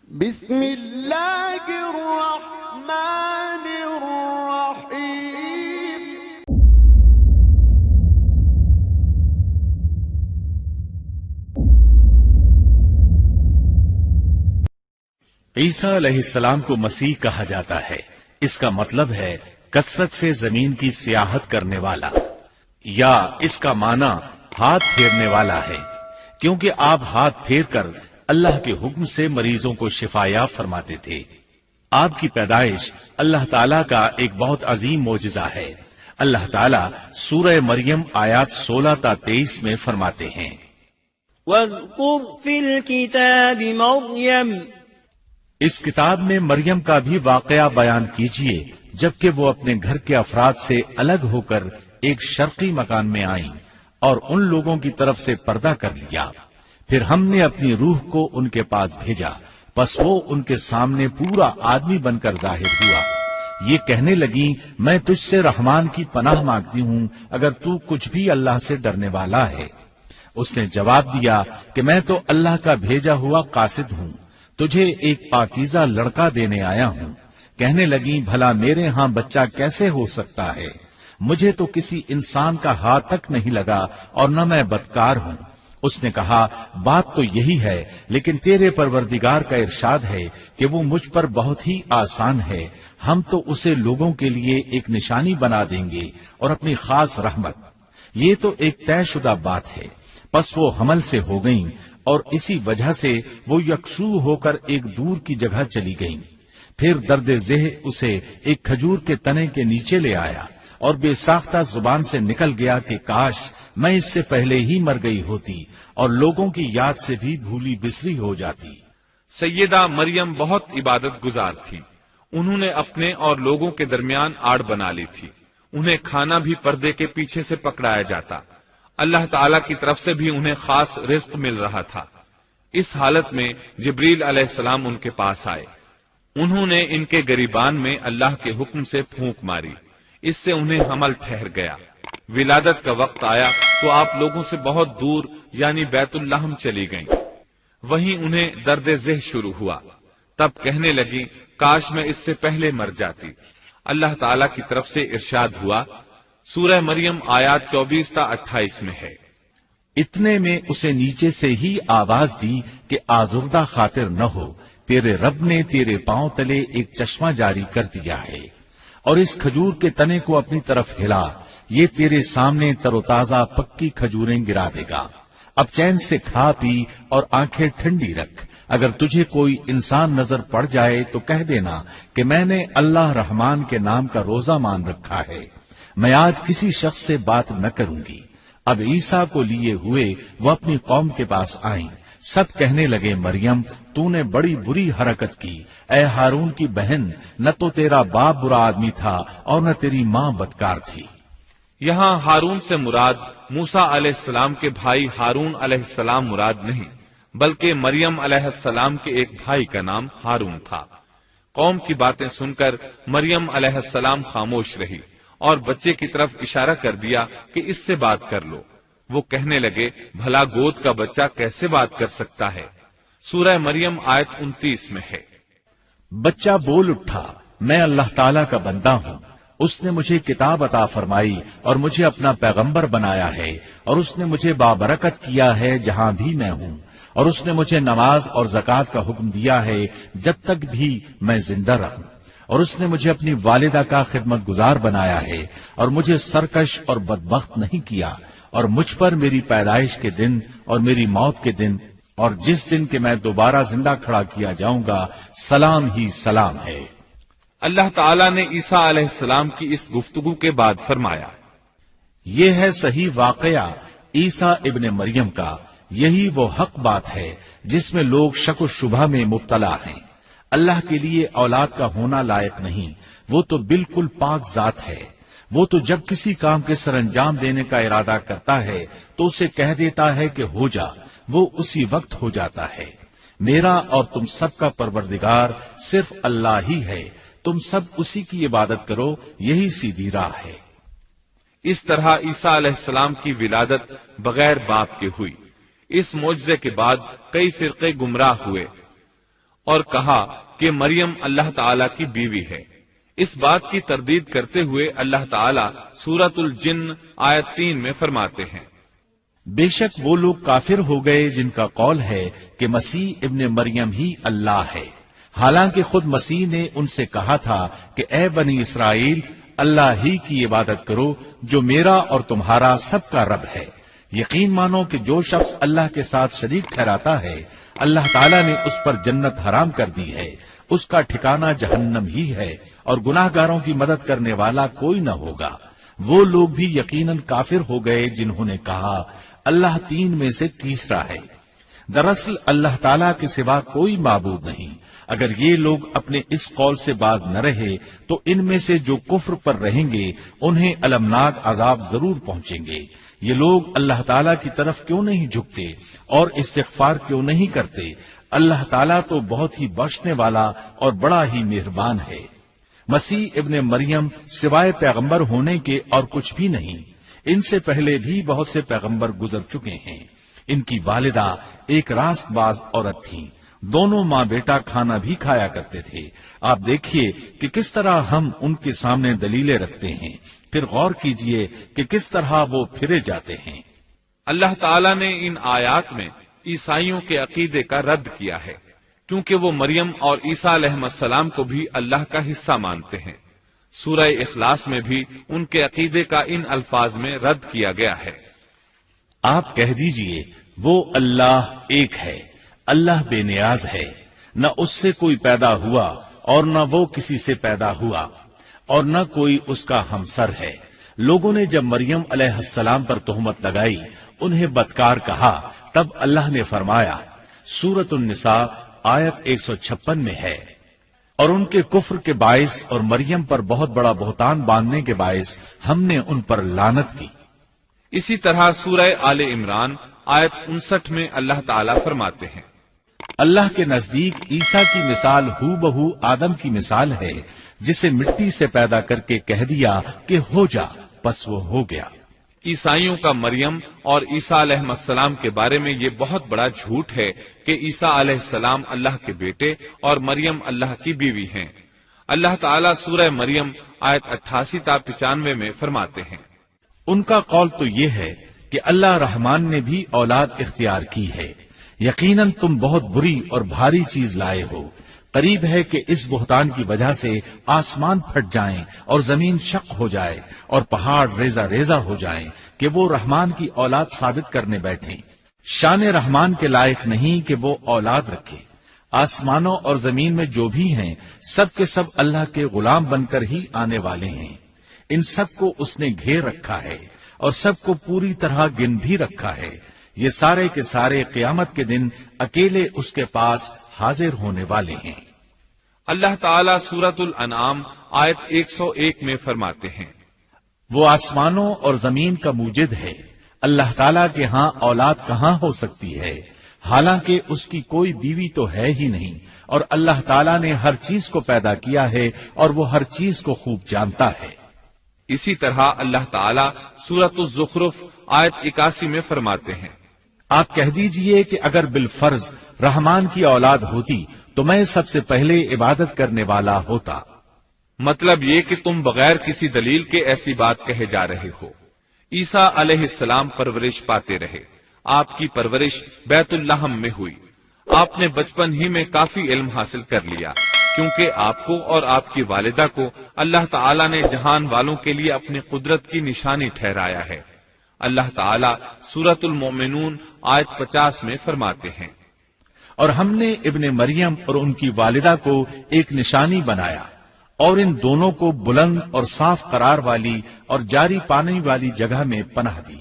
بسم اللہ الرحمن الرحیم۔ عیسیٰ علیہ السلام کو مسیح کہا جاتا ہے۔ اس کا مطلب ہے کثرت سے زمین کی سیاحت کرنے والا، یا اس کا معنی ہاتھ پھیرنے والا ہے، کیونکہ آپ ہاتھ پھیر کر اللہ کے حکم سے مریضوں کو شفایاب فرماتے تھے۔ آپ کی پیدائش اللہ تعالیٰ کا ایک بہت عظیم معجزہ ہے۔ اللہ تعالیٰ سورہ مریم آیات 16 تا 23 میں فرماتے ہیں، وَاذْكُرْ فِي الْكِتَابِ مَرْيَمَ، اس کتاب میں مریم کا بھی واقعہ بیان کیجیے جبکہ وہ اپنے گھر کے افراد سے الگ ہو کر ایک شرقی مکان میں آئیں اور ان لوگوں کی طرف سے پردہ کر لیا، پھر ہم نے اپنی روح کو ان کے پاس بھیجا، بس وہ ان کے سامنے پورا آدمی بن کر ظاہر ہوا۔ یہ کہنے لگی، میں تجھ سے رحمان کی پناہ مانگتی ہوں اگر تو کچھ بھی اللہ سے ڈرنے والا ہے۔ اس نے جواب دیا کہ میں تو اللہ کا بھیجا ہوا قاصد ہوں، تجھے ایک پاکیزہ لڑکا دینے آیا ہوں۔ کہنے لگی، بھلا میرے ہاں بچہ کیسے ہو سکتا ہے؟ مجھے تو کسی انسان کا ہاتھ تک نہیں لگا اور نہ میں بدکار ہوں۔ اس نے کہا، بات تو یہی ہے، لیکن تیرے پروردگار کا ارشاد ہے کہ وہ مجھ پر بہت ہی آسان ہے، ہم تو اسے لوگوں کے لیے ایک نشانی بنا دیں گے اور اپنی خاص رحمت۔ یہ تو ایک طے شدہ بات ہے۔ پس وہ حمل سے ہو گئیں اور اسی وجہ سے وہ یکسو ہو کر ایک دور کی جگہ چلی گئیں۔ پھر درد ذہ اسے ایک کھجور کے تنے کے نیچے لے آیا اور بے ساختہ زبان سے نکل گیا کہ کاش میں اس سے پہلے ہی مر گئی ہوتی اور لوگوں کی یاد سے بھی بھولی بسری ہو جاتی۔ سیدہ مریم بہت عبادت گزار تھی۔ انہوں نے اپنے اور لوگوں کے درمیان آڑ بنا لی تھی۔ انہیں کھانا بھی پردے کے پیچھے سے پکڑایا جاتا۔ اللہ تعالیٰ کی طرف سے بھی انہیں خاص رزق مل رہا تھا۔ اس حالت میں جبریل علیہ السلام ان کے پاس آئے۔ انہوں نے ان کے گریبان میں اللہ کے حکم سے پھونک ماری، اس سے انہیں حمل ٹھہر گیا۔ ولادت کا وقت آیا تو آپ لوگوں سے بہت دور یعنی بیت اللحم چلی گئیں۔ وہیں انہیں درد ذہ شروع ہوا، تب کہنے لگی، کاش میں اس سے پہلے مر جاتی۔ اللہ تعالیٰ کی طرف سے ارشاد ہوا، سورہ مریم آیات 24 تا 28 میں ہے، اتنے میں اسے نیچے سے ہی آواز دی کہ آزردہ خاطر نہ ہو، تیرے رب نے تیرے پاؤں تلے ایک چشمہ جاری کر دیا ہے، اور اس کھجور کے تنے کو اپنی طرف ہلا، یہ تیرے سامنے تر و تازہ پکی کھجوریں گرا دے گا۔ اب چین سے کھا پی اور آنکھیں ٹھنڈی رکھ۔ اگر تجھے کوئی انسان نظر پڑ جائے تو کہہ دینا کہ میں نے اللہ رحمان کے نام کا روزہ مان رکھا ہے، میں آج کسی شخص سے بات نہ کروں گی۔ اب عیسیٰ کو لیے ہوئے وہ اپنی قوم کے پاس آئیں۔ سب کہنے لگے، مریم تو نے بڑی بری حرکت کی، اے ہارون کی بہن، نہ تو تیرا باپ برا آدمی تھا اور نہ تیری ماں بدکار تھی۔ یہاں ہارون سے مراد موسیٰ علیہ السلام کے بھائی ہارون علیہ السلام مراد نہیں، بلکہ مریم علیہ السلام کے ایک بھائی کا نام ہارون تھا۔ قوم کی باتیں سن کر مریم علیہ السلام خاموش رہی اور بچے کی طرف اشارہ کر دیا کہ اس سے بات کر لو۔ وہ کہنے لگے، بھلا گود کا بچہ کیسے بات کر سکتا ہے؟ سورہ مریم آیت 29 میں ہے، بچہ بول اٹھا، میں اللہ تعالیٰ کا بندہ ہوں، اس نے مجھے کتاب عطا فرمائی اور مجھے اپنا پیغمبر بنایا ہے، اور اس نے مجھے بابرکت کیا ہے جہاں بھی میں ہوں، اور اس نے مجھے نماز اور زکوٰۃ کا حکم دیا ہے جب تک بھی میں زندہ رہوں، اور اس نے مجھے اپنی والدہ کا خدمت گزار بنایا ہے اور مجھے سرکش اور بدبخت نہیں کیا، اور مجھ پر میری پیدائش کے دن اور میری موت کے دن اور جس دن کہ میں دوبارہ زندہ کھڑا کیا جاؤں گا سلام ہی سلام ہے۔ اللہ تعالیٰ نے عیسیٰ علیہ السلام کی اس گفتگو کے بعد فرمایا، یہ ہے صحیح واقعہ عیسیٰ ابن مریم کا، یہی وہ حق بات ہے جس میں لوگ شک و شبہ میں مبتلا ہیں۔ اللہ کے لیے اولاد کا ہونا لائق نہیں، وہ تو بالکل پاک ذات ہے۔ وہ تو جب کسی کام کے سر انجام دینے کا ارادہ کرتا ہے تو اسے کہہ دیتا ہے کہ ہو جا، وہ اسی وقت ہو جاتا ہے۔ میرا اور تم سب کا پروردگار صرف اللہ ہی ہے، تم سب اسی کی عبادت کرو، یہی سیدھی راہ ہے۔ اس طرح عیسیٰ علیہ السلام کی ولادت بغیر باپ کے ہوئی۔ اس معجزے کے بعد کئی فرقے گمراہ ہوئے اور کہا کہ مریم اللہ تعالیٰ کی بیوی ہے۔ اس بات کی تردید کرتے ہوئے اللہ تعالیٰ سورۃ الجن آیت 3 میں فرماتے ہیں، بے شک وہ لوگ کافر ہو گئے جن کا قول ہے کہ مسیح ابن مریم ہی اللہ ہے، حالانکہ خود مسیح نے ان سے کہا تھا کہ اے بنی اسرائیل، اللہ ہی کی عبادت کرو جو میرا اور تمہارا سب کا رب ہے۔ یقین مانو کہ جو شخص اللہ کے ساتھ شریک ٹھہراتا ہے، اللہ تعالیٰ نے اس پر جنت حرام کر دی ہے، اس کا ٹھکانہ جہنم ہی ہے، اور گناہ گاروں کی مدد کرنے والا کوئی نہ ہوگا۔ وہ لوگ بھی یقیناً کافر ہو گئے جنہوں نے کہا اللہ 3 میں سے تیسرا ہے۔ دراصل اللہ تعالیٰ کے سوا کوئی معبود نہیں۔ اگر یہ لوگ اپنے اس قول سے باز نہ رہے تو ان میں سے جو کفر پر رہیں گے انہیں المناک عذاب ضرور پہنچیں گے۔ یہ لوگ اللہ تعالیٰ کی طرف کیوں نہیں جھکتے اور استغفار کیوں نہیں کرتے؟ اللہ تعالیٰ تو بہت ہی بخشنے والا اور بڑا ہی مہربان ہے۔ مسیح ابن مریم سوائے پیغمبر ہونے کے اور کچھ بھی نہیں۔ ان سے پہلے بھی بہت سے پیغمبر گزر چکے ہیں۔ ان کی والدہ ایک راست باز عورت تھی، دونوں ماں بیٹا کھانا بھی کھایا کرتے تھے۔ آپ دیکھیے کہ کس طرح ہم ان کے سامنے دلیلیں رکھتے ہیں، پھر غور کیجئے کہ کس طرح وہ پھرے جاتے ہیں۔ اللہ تعالیٰ نے ان آیات میں عیسائیوں کے عقیدے کا رد کیا ہے، کیونکہ وہ مریم اور عیسیٰ علیہ السلام کو بھی اللہ کا حصہ مانتے ہیں۔ سورہ اخلاص میں بھی ان کے عقیدے کا ان الفاظ میں رد کیا گیا ہے۔ آپ کہہ دیجئے وہ اللہ ایک ہے، اللہ بے نیاز ہے، نہ اس سے کوئی پیدا ہوا اور نہ وہ کسی سے پیدا ہوا، اور نہ کوئی اس کا ہمسر ہے۔ لوگوں نے جب مریم علیہ السلام پر تہمت لگائی، انہیں بدکار کہا، تب اللہ نے فرمایا، سورۃ النساء آیت 156 میں ہے، اور ان کے کفر کے باعث اور مریم پر بہت بڑا بہتان باندھنے کے باعث ہم نے ان پر لعنت کی۔ اسی طرح سورہ آل عمران آیت 59 میں اللہ تعالیٰ فرماتے ہیں، اللہ کے نزدیک عیسیٰ کی مثال ہو بہو آدم کی مثال ہے، جسے مٹی سے پیدا کر کے کہہ دیا کہ ہو جا، پس وہ ہو گیا۔ عیسائیوں کا مریم اور عیسیٰ علیہ السلام کے بارے میں یہ بہت بڑا جھوٹ ہے کہ عیسیٰ علیہ السلام اللہ کے بیٹے اور مریم اللہ کی بیوی ہیں۔ اللہ تعالیٰ سورہ مریم آیت 88 تا 95 میں فرماتے ہیں، ان کا قول تو یہ ہے کہ اللہ رحمان نے بھی اولاد اختیار کی ہے، یقیناً تم بہت بری اور بھاری چیز لائے ہو۔ قریب ہے کہ اس بہتان کی وجہ سے آسمان پھٹ جائیں اور زمین شق ہو جائے اور پہاڑ ریزہ ریزہ ہو جائیں کہ وہ رحمان کی اولاد ثابت کرنے بیٹھیں۔ شان رحمان کے لائق نہیں کہ وہ اولاد رکھے۔ آسمانوں اور زمین میں جو بھی ہیں سب کے سب اللہ کے غلام بن کر ہی آنے والے ہیں۔ ان سب کو اس نے گھیر رکھا ہے اور سب کو پوری طرح گن بھی رکھا ہے۔ یہ سارے کے سارے قیامت کے دن اکیلے اس کے پاس حاضر ہونے والے ہیں۔ اللہ تعالیٰ سورۃ الانعام آیت 101 میں فرماتے ہیں، وہ آسمانوں اور زمین کا موجد ہے، اللہ تعالیٰ کے ہاں اولاد کہاں ہو سکتی ہے، حالانکہ اس کی کوئی بیوی تو ہے ہی نہیں، اور اللہ تعالیٰ نے ہر چیز کو پیدا کیا ہے اور وہ ہر چیز کو خوب جانتا ہے۔ اسی طرح اللہ تعالیٰ سورۃ الزخرف آیت 81 میں فرماتے ہیں، آپ کہہ دیجئے کہ اگر بالفرض رحمان کی اولاد ہوتی تو میں سب سے پہلے عبادت کرنے والا ہوتا۔ مطلب یہ کہ تم بغیر کسی دلیل کے ایسی بات کہے جا رہے ہو۔ عیسیٰ علیہ السلام پرورش پاتے رہے، آپ کی پرورش بیت اللحم میں ہوئی۔ آپ نے بچپن ہی میں کافی علم حاصل کر لیا، کیونکہ آپ کو اور آپ کی والدہ کو اللہ تعالیٰ نے جہان والوں کے لیے اپنی قدرت کی نشانی ٹھہرایا ہے۔ اللہ تعالیٰ سورۃ المؤمنون آیت 50 میں فرماتے ہیں، اور ہم نے ابن مریم اور ان کی والدہ کو ایک نشانی بنایا اور ان دونوں کو بلند اور صاف قرار والی اور جاری پانی والی جگہ میں پناہ دی۔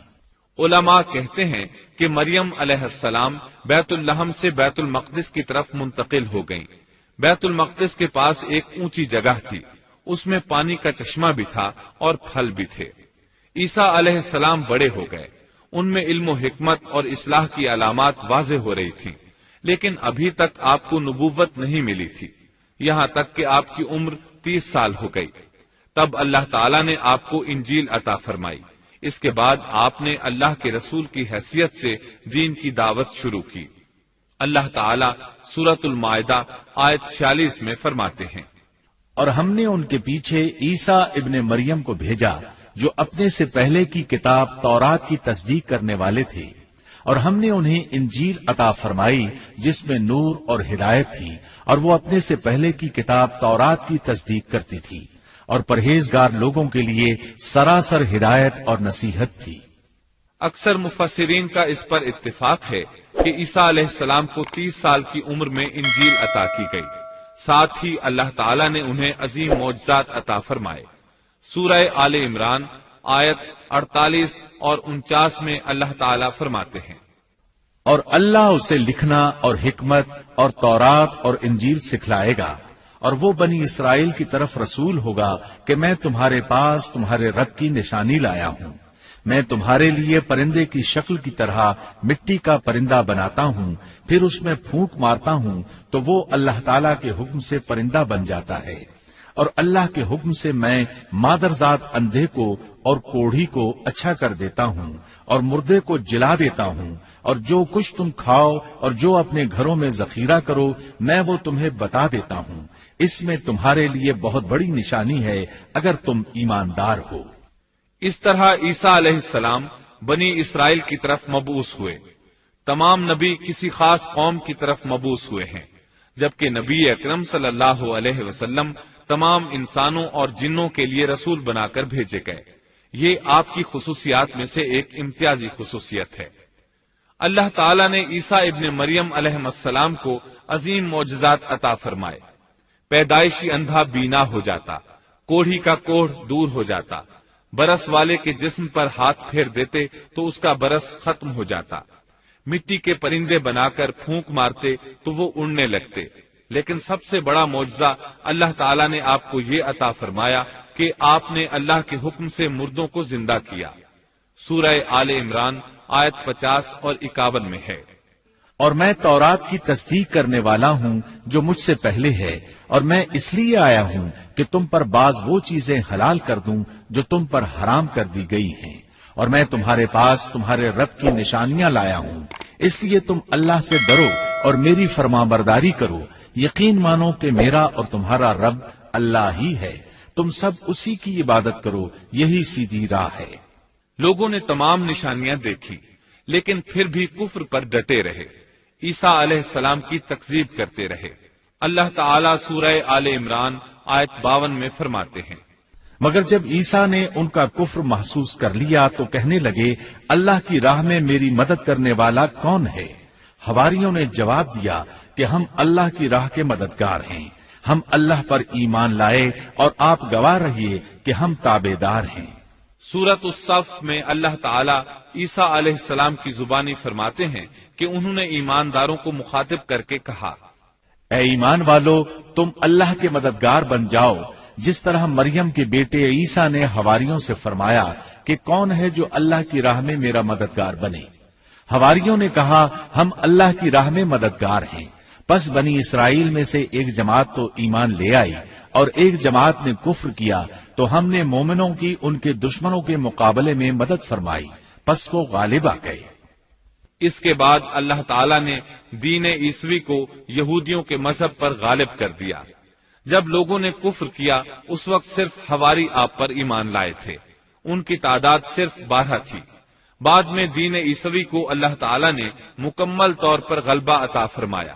علماء کہتے ہیں کہ مریم علیہ السلام بیت اللحم سے بیت المقدس کی طرف منتقل ہو گئیں۔ بیت المقدس کے پاس ایک اونچی جگہ تھی، اس میں پانی کا چشمہ بھی تھا اور پھل بھی تھے۔ عیسیٰ علیہ السلام بڑے ہو گئے، ان میں علم و حکمت اور اصلاح کی علامات واضح ہو رہی تھیں، لیکن ابھی تک آپ کو نبوت نہیں ملی تھی، یہاں تک کہ آپ کی عمر 30 سال ہو گئی۔ تب اللہ تعالیٰ نے آپ کو انجیل عطا فرمائی۔ اس کے بعد آپ نے اللہ کے رسول کی حیثیت سے دین کی دعوت شروع کی، اللہ تعالیٰ سورۃ المائدہ آیت 46 میں فرماتے ہیں، اور ہم نے ان کے پیچھے عیسیٰ ابن مریم کو بھیجا جو اپنے سے پہلے کی کتاب تورات کی تصدیق کرنے والے تھے، اور ہم نے انہیں انجیل عطا فرمائی جس میں نور اور ہدایت تھی، اور وہ اپنے سے پہلے کی کتاب تورات کی تصدیق کرتی تھی، اور پرہیزگار لوگوں کے لیے سراسر ہدایت اور نصیحت تھی۔ اکثر مفسرین کا اس پر اتفاق ہے کہ عیسیٰ علیہ السلام کو 30 سال کی عمر میں انجیل عطا کی گئی، ساتھ ہی اللہ تعالیٰ نے انہیں عظیم معجزات عطا فرمائے۔ سورہ آل عمران آیت 48 اور 49 میں اللہ تعالیٰ فرماتے ہیں، اور اللہ اسے لکھنا اور حکمت اور تورات اور انجیل سکھلائے گا، اور وہ بنی اسرائیل کی طرف رسول ہوگا کہ میں تمہارے پاس تمہارے رب کی نشانی لایا ہوں۔ میں تمہارے لیے پرندے کی شکل کی طرح مٹی کا پرندہ بناتا ہوں، پھر اس میں پھونک مارتا ہوں تو وہ اللہ تعالیٰ کے حکم سے پرندہ بن جاتا ہے، اور اللہ کے حکم سے میں مادرزاد اندھے کو اور کوڑھی کو اچھا کر دیتا ہوں، اور مردے کو جلا دیتا ہوں، اور جو کچھ تم کھاؤ اور جو اپنے گھروں میں ذخیرہ کرو میں وہ تمہیں بتا دیتا ہوں۔ اس میں تمہارے لیے بہت بڑی نشانی ہے اگر تم ایماندار ہو۔ اس طرح عیسیٰ علیہ السلام بنی اسرائیل کی طرف مبعوث ہوئے۔ تمام نبی کسی خاص قوم کی طرف مبعوث ہوئے ہیں، جبکہ نبی اکرم صلی اللہ علیہ وسلم تمام انسانوں اور جنوں کے لیے رسول بنا کر بھیجے گئے۔ یہ آپ کی خصوصیات میں سے ایک امتیازی خصوصیت ہے۔ اللہ تعالیٰ نے عیسیٰ ابن مریم علیہ السلام کو عظیم معجزات عطا فرمائے۔ پیدائشی اندھا بینا ہو جاتا، کوڑھی کا کوڑھ دور ہو جاتا، برس والے کے جسم پر ہاتھ پھیر دیتے تو اس کا برس ختم ہو جاتا، مٹی کے پرندے بنا کر پھونک مارتے تو وہ اڑنے لگتے۔ لیکن سب سے بڑا معجزہ اللہ تعالیٰ نے آپ کو یہ عطا فرمایا کہ آپ نے اللہ کے حکم سے مردوں کو زندہ کیا۔ سورہ آل عمران آیت 50 اور 51 میں ہے، اور میں تورات کی تصدیق کرنے والا ہوں جو مجھ سے پہلے ہے، اور میں اس لیے آیا ہوں کہ تم پر بعض وہ چیزیں حلال کر دوں جو تم پر حرام کر دی گئی ہیں، اور میں تمہارے پاس تمہارے رب کی نشانیاں لایا ہوں، اس لیے تم اللہ سے ڈرو اور میری فرمانبرداری کرو۔ یقین مانو کہ میرا اور تمہارا رب اللہ ہی ہے، تم سب اسی کی عبادت کرو، یہی سیدھی راہ ہے۔ لوگوں نے تمام نشانیاں دیکھی لیکن پھر بھی کفر پر ڈٹے رہے، عیسیٰ علیہ السلام کی تکذیب کرتے رہے۔ اللہ تعالیٰ سورہ آل عمران آیت 52 میں فرماتے ہیں، مگر جب عیسیٰ نے ان کا کفر محسوس کر لیا تو کہنے لگے اللہ کی راہ میں میری مدد کرنے والا کون ہے؟ حواریوں نے جواب دیا کہ ہم اللہ کی راہ کے مددگار ہیں، ہم اللہ پر ایمان لائے اور آپ گواہ رہیے کہ ہم تابعدار ہیں۔ سورۃ الصف میں اللہ تعالیٰ عیسیٰ علیہ السلام کی زبانی فرماتے ہیں کہ انہوں نے ایمانداروں کو مخاطب کر کے کہا، اے ایمان والو، تم اللہ کے مددگار بن جاؤ، جس طرح مریم کے بیٹے عیسیٰ نے حواریوں سے فرمایا کہ کون ہے جو اللہ کی راہ میں میرا مددگار بنے؟ حواریوں نے کہا ہم اللہ کی راہ میں مددگار ہیں۔ پس بنی اسرائیل میں سے ایک جماعت تو ایمان لے آئی اور ایک جماعت نے کفر کیا، تو ہم نے مومنوں کی ان کے دشمنوں کے مقابلے میں مدد فرمائی، پس وہ غالب آ گئے۔ اس کے بعد اللہ تعالیٰ نے دین عیسوی کو یہودیوں کے مذہب پر غالب کر دیا۔ جب لوگوں نے کفر کیا اس وقت صرف حواری آپ پر ایمان لائے تھے، ان کی تعداد صرف 12 تھی۔ بعد میں دین عیسوی کو اللہ تعالیٰ نے مکمل طور پر غلبہ عطا فرمایا۔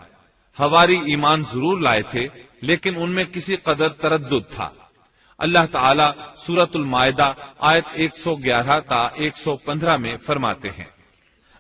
حواری ایمان ضرور لائے تھے لیکن ان میں کسی قدر تردد تھا۔ اللہ تعالیٰ سورۃ المائدہ آیت 111 تا 115 میں فرماتے ہیں،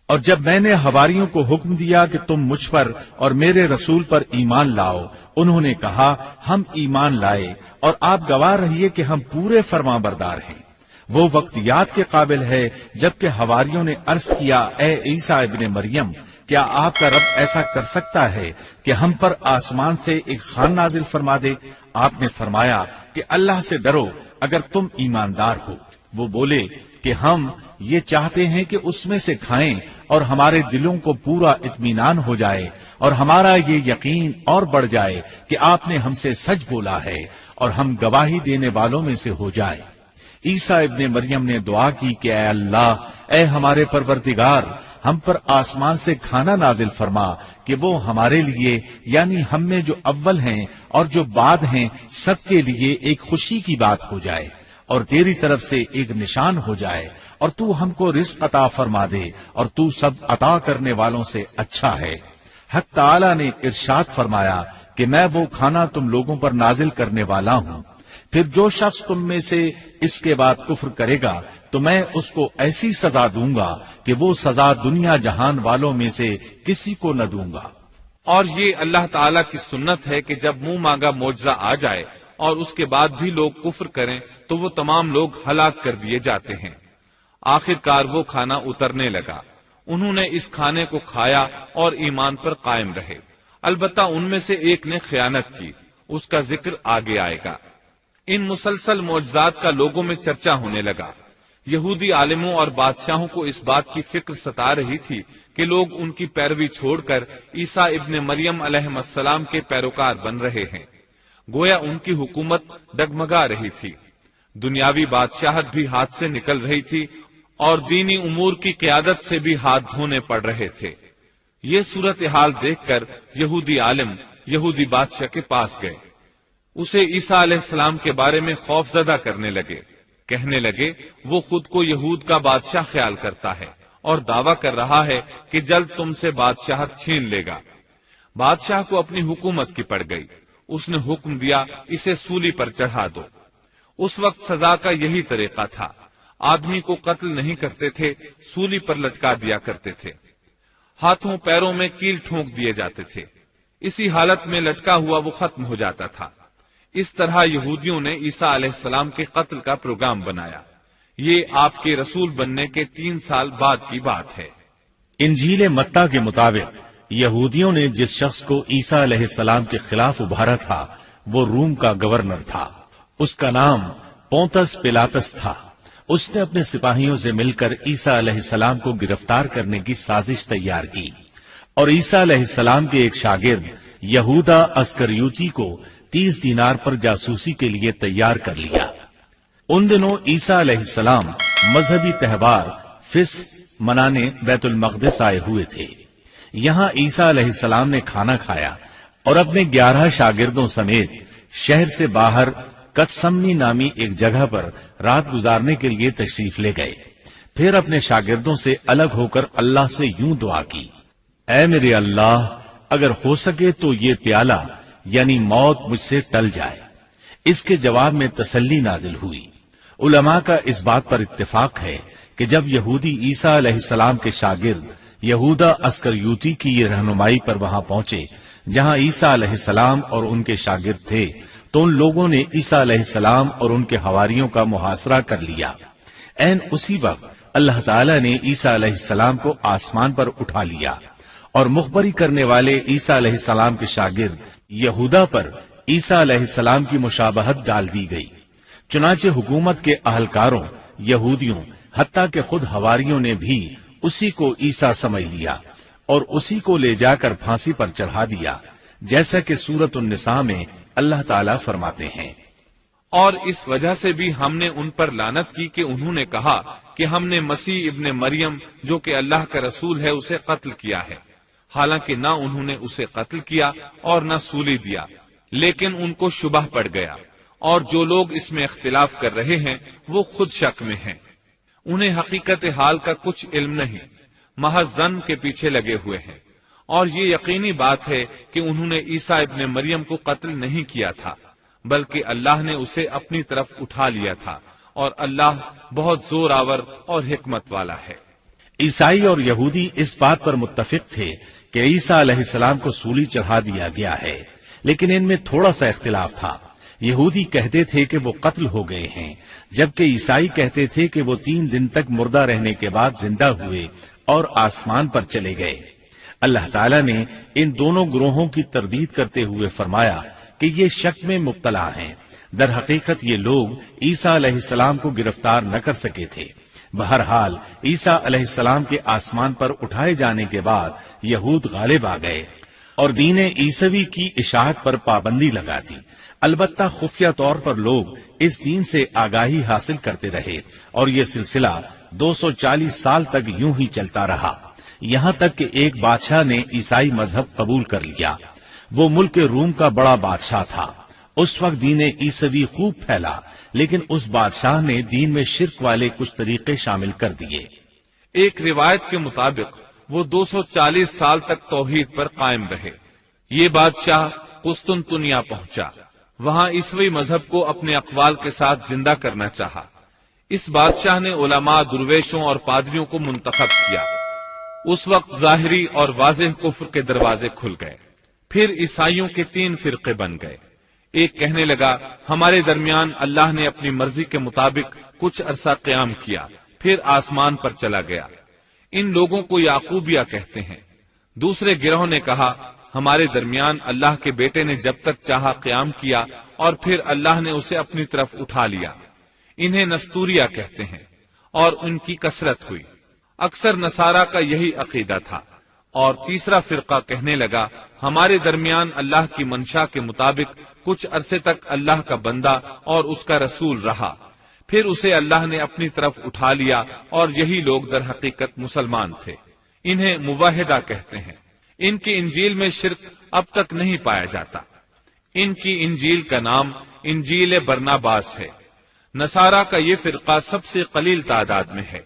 اور جب میں نے حواریوں کو حکم دیا کہ تم مجھ پر اور میرے رسول پر ایمان لاؤ، انہوں نے کہا ہم ایمان لائے اور آپ گواہ رہیے کہ ہم پورے فرمانبردار ہیں۔ وہ وقت یاد کے قابل ہے جبکہ حواریوں نے عرض کیا، اے عیسیٰ ابن مریم، کیا آپ کا رب ایسا کر سکتا ہے کہ ہم پر آسمان سے ایک خوان نازل فرما دے؟ آپ نے فرمایا کہ اللہ سے ڈرو اگر تم ایماندار ہو۔ وہ بولے کہ ہم یہ چاہتے ہیں کہ اس میں سے کھائیں اور ہمارے دلوں کو پورا اطمینان ہو جائے اور ہمارا یہ یقین اور بڑھ جائے کہ آپ نے ہم سے سچ بولا ہے اور ہم گواہی دینے والوں میں سے ہو جائیں۔ عیسیٰ ابن مریم نے دعا کی کہ اے اللہ، اے ہمارے پروردگار، ہم پر آسمان سے کھانا نازل فرما کہ وہ ہمارے لیے یعنی ہم میں جو اول ہیں اور جو بعد ہیں سب کے لیے ایک خوشی کی بات ہو جائے اور تیری طرف سے ایک نشان ہو جائے اور تو ہم کو رزق عطا فرما دے اور تو سب عطا کرنے والوں سے اچھا ہے۔ حق تعالی نے ارشاد فرمایا کہ میں وہ کھانا تم لوگوں پر نازل کرنے والا ہوں، پھر جو شخص تم میں سے اس کے بعد کفر کرے گا تو میں اس کو ایسی سزا دوں گا کہ وہ سزا دنیا جہان والوں میں سے کسی کو نہ دوں گا۔ اور یہ اللہ تعالیٰ کی سنت ہے کہ جب منہ مانگا معجزہ آ جائے اور اس کے بعد بھی لوگ کفر کریں تو وہ تمام لوگ ہلاک کر دیے جاتے ہیں۔ آخرکار وہ کھانا اترنے لگا، انہوں نے اس کھانے کو کھایا اور ایمان پر قائم رہے، البتہ ان میں سے ایک نے خیانت کی، اس کا ذکر آگے آئے گا۔ ان مسلسل معجزات کا لوگوں میں چرچا ہونے لگا۔ یہودی عالموں اور بادشاہوں کو اس بات کی فکر ستا رہی تھی کہ لوگ ان کی پیروی چھوڑ کر عیسیٰ ابن مریم علیہ السلام کے پیروکار بن رہے ہیں، گویا ان کی حکومت ڈگمگا رہی تھی، دنیاوی بادشاہت بھی ہاتھ سے نکل رہی تھی اور دینی امور کی قیادت سے بھی ہاتھ دھونے پڑ رہے تھے۔ یہ صورتحال دیکھ کر یہودی عالم یہودی بادشاہ کے پاس گئے، اسے عیسیٰ علیہ السلام کے بارے میں خوف زدہ کرنے لگے، کہنے لگے وہ خود کو یہود کا بادشاہ خیال کرتا ہے اور دعویٰ کر رہا ہے کہ جلد تم سے بادشاہت چھین لے گا۔ بادشاہ کو اپنی حکومت کی پڑ گئی، اس نے حکم دیا اسے سولی پر چڑھا دو۔ اس وقت سزا کا یہی طریقہ تھا، آدمی کو قتل نہیں کرتے تھے، سولی پر لٹکا دیا کرتے تھے، ہاتھوں پیروں میں کیل ٹھونک دیے جاتے تھے، اسی حالت میں لٹکا ہوا وہ ختم ہو جاتا تھا۔ اس طرح یہودیوں نے عیسیٰ علیہ السلام کے قتل کا پروگرام بنایا۔ یہ آپ کے رسول بننے کے 3 سال بعد کی بات ہے۔ انجیل متی کے مطابق یہودیوں نے جس شخص کو عیسیٰ علیہ السلام کے خلاف ابھارا تھا وہ روم کا گورنر تھا، اس کا نام پونتس پیلاطس تھا۔ اس نے اپنے سپاہیوں سے مل کر عیسیٰ علیہ السلام کو گرفتار کرنے کی سازش تیار کی اور عیسیٰ علیہ السلام کے ایک شاگرد یہودا اسکریوتی کو 30 دینار پر جاسوسی کے لیے تیار کر لیا۔ ان دنوں عیسیٰ علیہ السلام مذہبی تہوار فصح منانے بیت المقدس آئے ہوئے تھے۔ یہاں عیسیٰ علیہ السلام نے کھانا کھایا اور اپنے 11 شاگردوں سمیت شہر سے باہر کتسمنی نامی ایک جگہ پر رات گزارنے کے لیے تشریف لے گئے۔ پھر اپنے شاگردوں سے الگ ہو کر اللہ سے یوں دعا کی، اے میرے اللہ، اگر ہو سکے تو یہ پیالہ یعنی موت مجھ سے ٹل جائے۔ اس کے جواب میں تسلی نازل ہوئی۔ علماء کا اس بات پر اتفاق ہے کہ جب یہودی عیسیٰ علیہ السلام کے شاگرد یہودا اسکریوتی کی یہ رہنمائی پر وہاں پہنچے جہاں عیسیٰ علیہ السلام اور ان کے شاگرد تھے، تو ان لوگوں نے عیسیٰ علیہ السلام اور ان کے حواریوں کا محاصرہ کر لیا۔ عین اسی وقت اللہ تعالی نے عیسیٰ علیہ السلام کو آسمان پر اٹھا لیا اور مخبری کرنے والے عیسیٰ علیہ السلام کے شاگرد یہودا پر عیسیٰ علیہ السلام کی مشابہت ڈال دی گئی۔ چنانچہ حکومت کے اہلکاروں، یہودیوں، حتیٰ کہ خود حواریوں نے بھی اسی کو عیسیٰ سمجھ لیا اور اسی کو لے جا کر پھانسی پر چڑھا دیا، جیسا کہ سورۃ النساء میں اللہ تعالیٰ فرماتے ہیں، اور اس وجہ سے بھی ہم نے ان پر لعنت کی کہ انہوں نے کہا کہ ہم نے مسیح ابن مریم جو کہ اللہ کا رسول ہے اسے قتل کیا ہے، حالانکہ نہ انہوں نے اسے قتل کیا اور نہ سولی دیا، لیکن ان کو شبہ پڑ گیا، اور جو لوگ اس میں اختلاف کر رہے ہیں وہ خود شک میں ہیں، انہیں حقیقت حال کا کچھ علم نہیں، محض ظن کے پیچھے لگے ہوئے ہیں، اور یہ یقینی بات ہے کہ انہوں نے عیسیٰ ابن مریم کو قتل نہیں کیا تھا، بلکہ اللہ نے اسے اپنی طرف اٹھا لیا تھا، اور اللہ بہت زور آور اور حکمت والا ہے۔ عیسائی اور یہودی اس بات پر متفق تھے کہ عیسیٰ علیہ السلام کو سولی چڑھا دیا گیا ہے، لیکن ان میں تھوڑا سا اختلاف تھا۔ یہودی کہتے تھے کہ وہ قتل ہو گئے ہیں، جبکہ عیسائی کہتے تھے کہ وہ 3 دن تک مردہ رہنے کے بعد زندہ ہوئے اور آسمان پر چلے گئے۔ اللہ تعالیٰ نے ان دونوں گروہوں کی تردید کرتے ہوئے فرمایا کہ یہ شک میں مبتلا ہیں، در حقیقت یہ لوگ عیسیٰ علیہ السلام کو گرفتار نہ کر سکے تھے۔ بہرحال عیسیٰ علیہ السلام کے آسمان پر اٹھائے جانے کے بعد یہود غالب آ گئے اور دین عیسوی کی اشاعت پر پابندی لگا دی۔ البتہ خفیہ طور پر لوگ اس دین سے آگاہی حاصل کرتے رہے اور یہ سلسلہ 240 سال تک یوں ہی چلتا رہا۔ یہاں تک کہ ایک بادشاہ نے عیسائی مذہب قبول کر لیا۔ وہ ملک روم کا بڑا بادشاہ تھا۔ اس وقت دین عیسوی خوب پھیلا، لیکن اس بادشاہ نے دین میں شرک والے کچھ طریقے شامل کر دیے۔ ایک روایت کے مطابق وہ 240 سال تک توحید پر قائم رہے۔ یہ بادشاہ قسطنطنیہ پہنچا، وہاں عیسوی مذہب کو اپنے اقوال کے ساتھ زندہ کرنا چاہا۔ اس بادشاہ نے علماء، درویشوں اور پادریوں کو منتخب کیا۔ اس وقت ظاہری اور واضح کفر کے دروازے کھل گئے۔ پھر عیسائیوں کے 3 فرقے بن گئے۔ ایک کہنے لگا ہمارے درمیان اللہ نے اپنی مرضی کے مطابق کچھ عرصہ قیام کیا، پھر آسمان پر چلا گیا۔ ان لوگوں کو یعقوبیہ کہتے ہیں۔ دوسرے گروہ نے کہا ہمارے درمیان اللہ کے بیٹے نے جب تک چاہا قیام کیا اور پھر اللہ نے اسے اپنی طرف اٹھا لیا۔ انہیں نستوریہ کہتے ہیں، اور ان کی کثرت ہوئی۔ اکثر نصارہ کا یہی عقیدہ تھا۔ اور تیسرا فرقہ کہنے لگا ہمارے درمیان اللہ کی منشا کے مطابق کچھ عرصے تک اللہ کا بندہ اور اس کا رسول رہا، پھر اسے اللہ نے اپنی طرف اٹھا لیا، اور یہی لوگ در حقیقت مسلمان تھے۔ انہیں موحدہ کہتے ہیں۔ ان کی انجیل میں شرک اب تک نہیں پایا جاتا۔ ان کی انجیل کا نام انجیل برناباس ہے۔ نصارہ کا یہ فرقہ سب سے قلیل تعداد میں ہے۔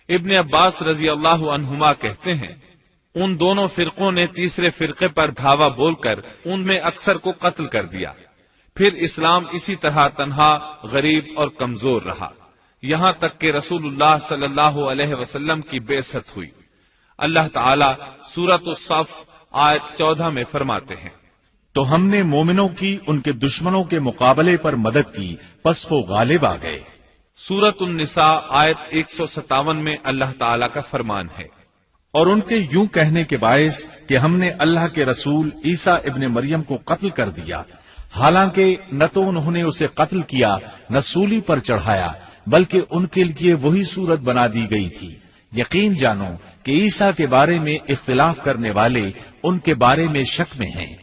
ابن عباس رضی اللہ عنہما کہتے ہیں ان دونوں فرقوں نے تیسرے فرقے پر دھاوا بول کر ان میں اکثر کو قتل کر دیا۔ پھر اسلام اسی طرح تنہا، غریب اور کمزور رہا، یہاں تک کہ رسول اللہ صلی اللہ علیہ وسلم کی بعثت ہوئی۔ اللہ تعالی سورۃ الصف آیت 14 میں فرماتے ہیں تو ہم نے مومنوں کی ان کے دشمنوں کے مقابلے پر مدد کی، پس وہ غالب آ گئے۔ سورۃ النساء آیت 157 میں اللہ تعالی کا فرمان ہے اور ان کے یوں کہنے کے باعث کہ ہم نے اللہ کے رسول عیسیٰ ابن مریم کو قتل کر دیا، حالانکہ نہ تو انہوں نے اسے قتل کیا نہ سولی پر چڑھایا، بلکہ ان کے لیے وہی صورت بنا دی گئی تھی۔ یقین جانو کہ عیسیٰ کے بارے میں اختلاف کرنے والے ان کے بارے میں شک میں ہیں،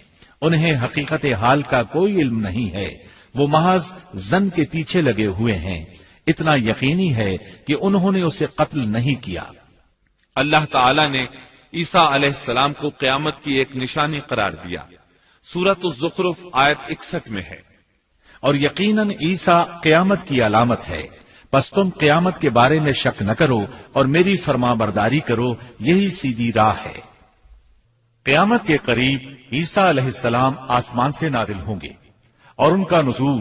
انہیں حقیقت حال کا کوئی علم نہیں ہے، وہ محض ظن کے پیچھے لگے ہوئے ہیں۔ اتنا یقینی ہے کہ انہوں نے اسے قتل نہیں کیا۔ اللہ تعالی نے عیسیٰ علیہ السلام کو قیامت کی ایک نشانی قرار دیا۔ سورۃ الزخرف آیت 61 میں ہے اور یقیناً عیسیٰ قیامت کی علامت ہے، پس تم قیامت کے بارے میں شک نہ کرو اور میری فرما برداری کرو، یہی سیدھی راہ ہے۔ قیامت کے قریب عیسیٰ علیہ السلام آسمان سے نازل ہوں گے، اور ان کا نزول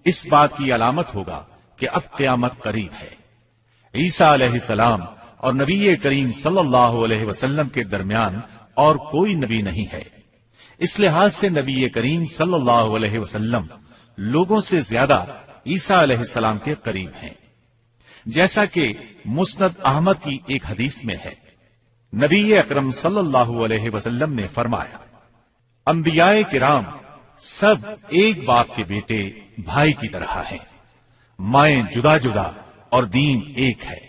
اس بات کی علامت ہوگا کہ اب قیامت قریب ہے۔ عیسیٰ علیہ السلام اور نبی کریم صلی اللہ علیہ وسلم کے درمیان اور کوئی نبی نہیں ہے، اس لحاظ سے نبی کریم صلی اللہ علیہ وسلم لوگوں سے زیادہ عیسیٰ علیہ السلام کے قریب ہیں، جیسا کہ مسند احمد کی ایک حدیث میں ہے۔ نبی اکرم صلی اللہ علیہ وسلم نے فرمایا انبیاء کرام سب ایک باپ کے بیٹے بھائی کی طرح ہیں، مائیں جدا جدا اور دین ایک ہے،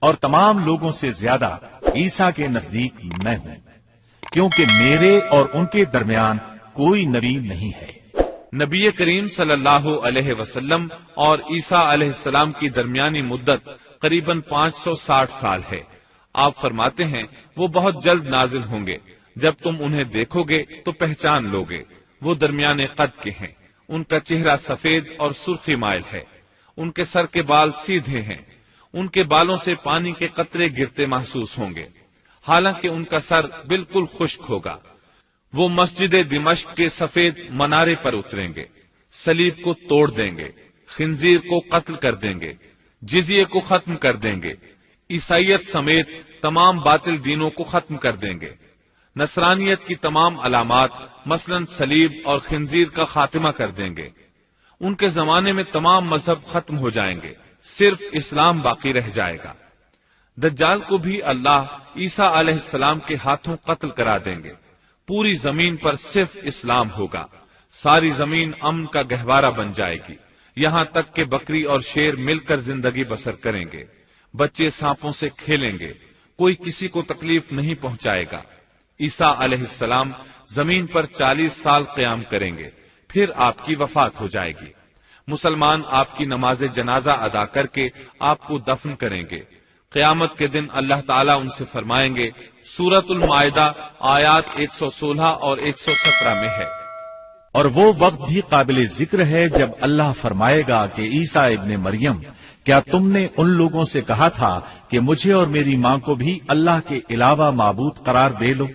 اور تمام لوگوں سے زیادہ عیسیٰ کے نزدیک میں ہوں، کیونکہ میرے اور ان کے درمیان کوئی نبی نہیں ہے۔ نبی کریم صلی اللہ علیہ وسلم اور عیسیٰ علیہ السلام کی درمیانی مدت قریباً 560 سال ہے۔ آپ فرماتے ہیں وہ بہت جلد نازل ہوں گے، جب تم انہیں دیکھو گے تو پہچان لوگے۔ وہ درمیان قد کے ہیں، ان کا چہرہ سفید اور سرخی مائل ہے، ان کے سر کے بال سیدھے ہیں، ان کے بالوں سے پانی کے قطرے گرتے محسوس ہوں گے، حالانکہ ان کا سر بالکل خشک ہوگا۔ وہ مسجد دمشق کے سفید منارے پر اتریں گے، صلیب کو توڑ دیں گے، خنزیر کو قتل کر دیں گے، جزیے کو ختم کر دیں گے، عیسائیت سمیت تمام باطل دینوں کو ختم کر دیں گے، نصرانیت کی تمام علامات مثلا صلیب اور خنزیر کا خاتمہ کر دیں گے۔ ان کے زمانے میں تمام مذہب ختم ہو جائیں گے، صرف اسلام باقی رہ جائے گا۔ دجال کو بھی اللہ عیسیٰ علیہ السلام کے ہاتھوں قتل کرا دیں گے۔ پوری زمین پر صرف اسلام ہوگا، ساری زمین امن کا گہوارہ بن جائے گی، یہاں تک کہ بکری اور شیر مل کر زندگی بسر کریں گے، بچے سانپوں سے کھیلیں گے، کوئی کسی کو تکلیف نہیں پہنچائے گا۔ عیسیٰ علیہ السلام زمین پر 40 سال قیام کریں گے، پھر آپ کی وفات ہو جائے گی۔ مسلمان آپ کی نماز جنازہ ادا کر کے آپ کو دفن کریں گے، قیامت کے دن اللہ تعالیٰ ان سے فرمائیں گے، سورۃ المائدہ آیات 116 اور 117 میں ہے۔ اور وہ وقت بھی قابل ذکر ہے جب اللہ فرمائے گا کہ عیسیٰ ابن مریم، کیا تم نے ان لوگوں سے کہا تھا کہ مجھے اور میری ماں کو بھی اللہ کے علاوہ معبود قرار دے لو؟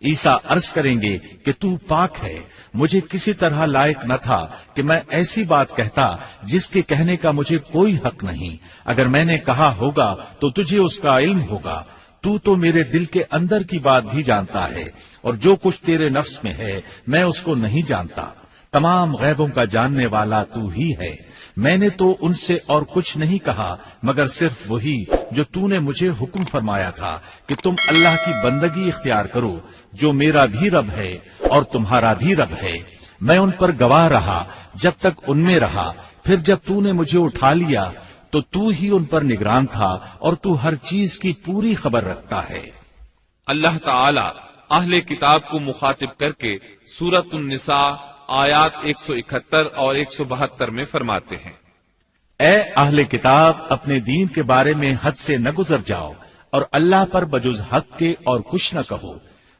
عیسیٰ عرض کریں گے کہ تو پاک ہے، مجھے کسی طرح لائق نہ تھا کہ میں ایسی بات کہتا جس کے کہنے کا مجھے کوئی حق نہیں۔ اگر میں نے کہا ہوگا تو تجھے اس کا علم ہوگا، تو میرے دل کے اندر کی بات بھی جانتا ہے، اور جو کچھ تیرے نفس میں ہے میں اس کو نہیں جانتا۔ تمام غیبوں کا جاننے والا تو ہی ہے۔ میں نے تو ان سے اور کچھ نہیں کہا مگر صرف وہی جو تو نے مجھے حکم فرمایا تھا کہ تم اللہ کی بندگی اختیار کرو، جو میرا بھی رب ہے اور تمہارا بھی رب ہے۔ میں ان پر گواہ رہا جب تک ان میں رہا، پھر جب تو نے مجھے اٹھا لیا تو ہی ان پر نگران تھا، اور تو ہر چیز کی پوری خبر رکھتا ہے۔ اللہ تعالی اہل کتاب کو مخاطب کر کے سورۃ النساء آیات 171 اور 172 میں فرماتے ہیں، اے اہل کتاب، اپنے دین کے بارے میں حد سے نہ گزر جاؤ، اور اللہ پر بجز حق کے اور کچھ نہ کہو۔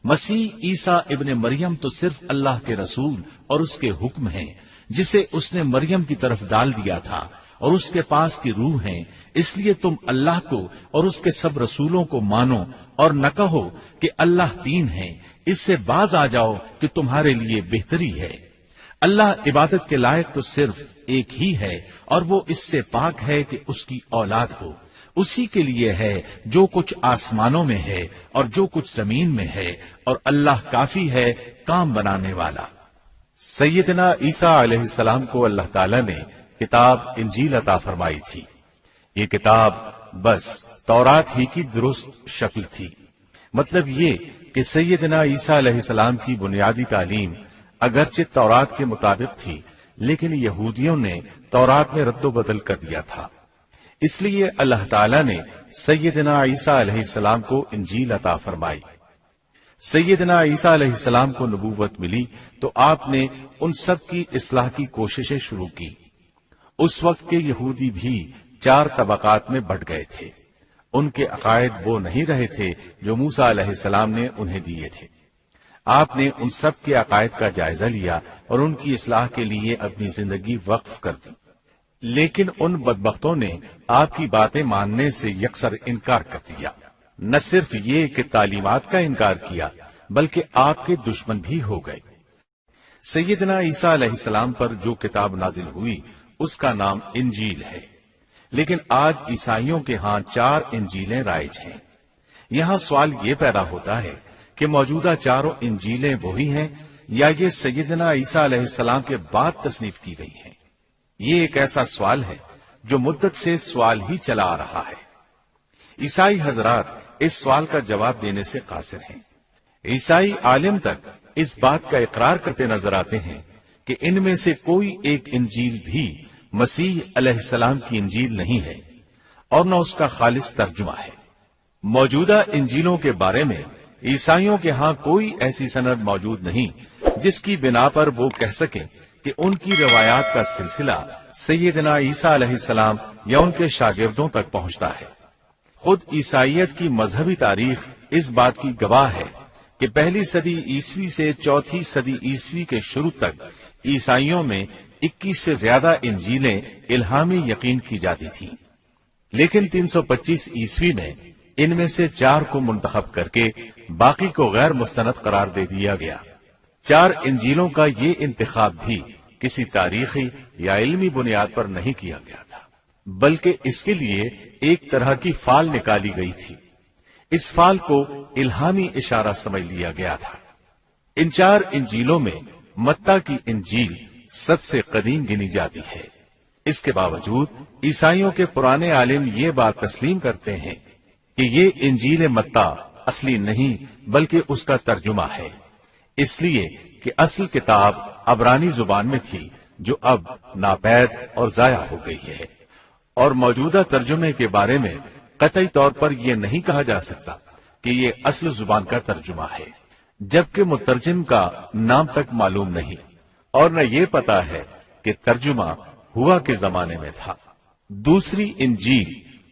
مسیح عیسیٰ ابن مریم تو صرف اللہ کے رسول اور اس کے حکم ہیں، جسے اس نے مریم کی طرف ڈال دیا تھا، اور اس کے پاس کی روح ہیں۔ اس لیے تم اللہ کو اور اس کے سب رسولوں کو مانو، اور نہ کہو کہ اللہ تین ہیں۔ اس سے باز آ جاؤ کہ تمہارے لیے بہتری ہے۔ اللہ عبادت کے لائق تو صرف ایک ہی ہے، اور وہ اس سے پاک ہے کہ اس کی اولاد ہو۔ اسی کے لیے ہے جو کچھ آسمانوں میں ہے اور جو کچھ زمین میں ہے، اور اللہ کافی ہے کام بنانے والا۔ سیدنا عیسیٰ علیہ السلام کو اللہ تعالیٰ نے کتاب انجیل عطا فرمائی تھی۔ یہ کتاب بس تورات ہی کی درست شکل تھی۔ مطلب یہ کہ سیدنا عیسیٰ علیہ السلام کی بنیادی تعلیم اگرچہ تورات کے مطابق تھی، لیکن یہودیوں نے تورات میں رد و بدل کر دیا تھا۔ اس لیے اللہ تعالیٰ نے سیدنا عیسیٰ علیہ السلام کو انجیل عطا فرمائی۔ سیدنا عیسیٰ علیہ السلام کو نبوت ملی تو آپ نے ان سب کی اصلاح کی کوششیں شروع کی۔ اس وقت کے یہودی بھی 4 طبقات میں بٹ گئے تھے۔ ان کے عقائد وہ نہیں رہے تھے جو موسیٰ علیہ السلام نے انہیں دیے تھے۔ آپ نے ان سب کے عقائد کا جائزہ لیا اور ان کی اصلاح کے لیے اپنی زندگی وقف کر دی، لیکن ان بدبختوں نے آپ کی باتیں ماننے سے یکسر انکار کر دیا۔ نہ صرف یہ کہ تعلیمات کا انکار کیا بلکہ آپ کے دشمن بھی ہو گئے۔ سیدنا عیسیٰ علیہ السلام پر جو کتاب نازل ہوئی اس کا نام انجیل ہے، لیکن آج عیسائیوں کے ہاں 4 انجیلیں رائج ہیں۔ یہاں سوال یہ پیدا ہوتا ہے کہ موجودہ 4 انجیلیں وہی ہیں یا یہ سیدنا عیسیٰ علیہ السلام کے بعد تصنیف کی گئی ہیں؟ یہ ایک ایسا سوال ہے جو مدت سے سوال ہی چلا آ رہا ہے۔ عیسائی حضرات اس سوال کا جواب دینے سے قاصر ہیں۔ عیسائی عالم تک اس بات کا اقرار کرتے نظر آتے ہیں کہ ان میں سے کوئی ایک انجیل بھی مسیح علیہ السلام کی انجیل نہیں ہے اور نہ اس کا خالص ترجمہ ہے۔ موجودہ انجیلوں کے بارے میں عیسائیوں کے ہاں کوئی ایسی سند موجود نہیں جس کی بنا پر وہ کہہ سکیں کہ ان کی روایات کا سلسلہ سیدنا عیسیٰ علیہ السلام یا ان کے شاگردوں تک پہنچتا ہے۔ خود عیسائیت کی مذہبی تاریخ اس بات کی گواہ ہے کہ پہلی صدی عیسوی سے چوتھی صدی عیسوی کے شروع تک عیسائیوں میں 21 سے زیادہ انجیلیں الہامی یقین کی جاتی تھیں، لیکن 325 عیسوی میں ان میں سے 4 کو منتخب کر کے باقی کو غیر مستند قرار دے دیا گیا۔ 4 انجیلوں کا یہ انتخاب بھی کسی تاریخی یا علمی بنیاد پر نہیں کیا گیا تھا، بلکہ اس کے لیے ایک طرح کی فال نکالی گئی تھی۔ اس فال کو الہامی اشارہ سمجھ لیا گیا تھا۔ ان 4 انجیلوں میں متی کی انجیل سب سے قدیم گنی جاتی ہے۔ اس کے باوجود عیسائیوں کے پرانے عالم یہ بات تسلیم کرتے ہیں کہ یہ انجیل متی اصلی نہیں بلکہ اس کا ترجمہ ہے، اس لیے کہ اصل کتاب عبرانی زبان میں تھی جو اب ناپید اور ضائع ہو گئی ہے، اور موجودہ ترجمے کے بارے میں قطعی طور پر یہ نہیں کہا جا سکتا کہ یہ اصل زبان کا ترجمہ ہے، جبکہ مترجم کا نام تک معلوم نہیں اور نہ یہ پتا ہے کہ ترجمہ ہوا کے زمانے میں تھا۔ دوسری انجیل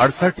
68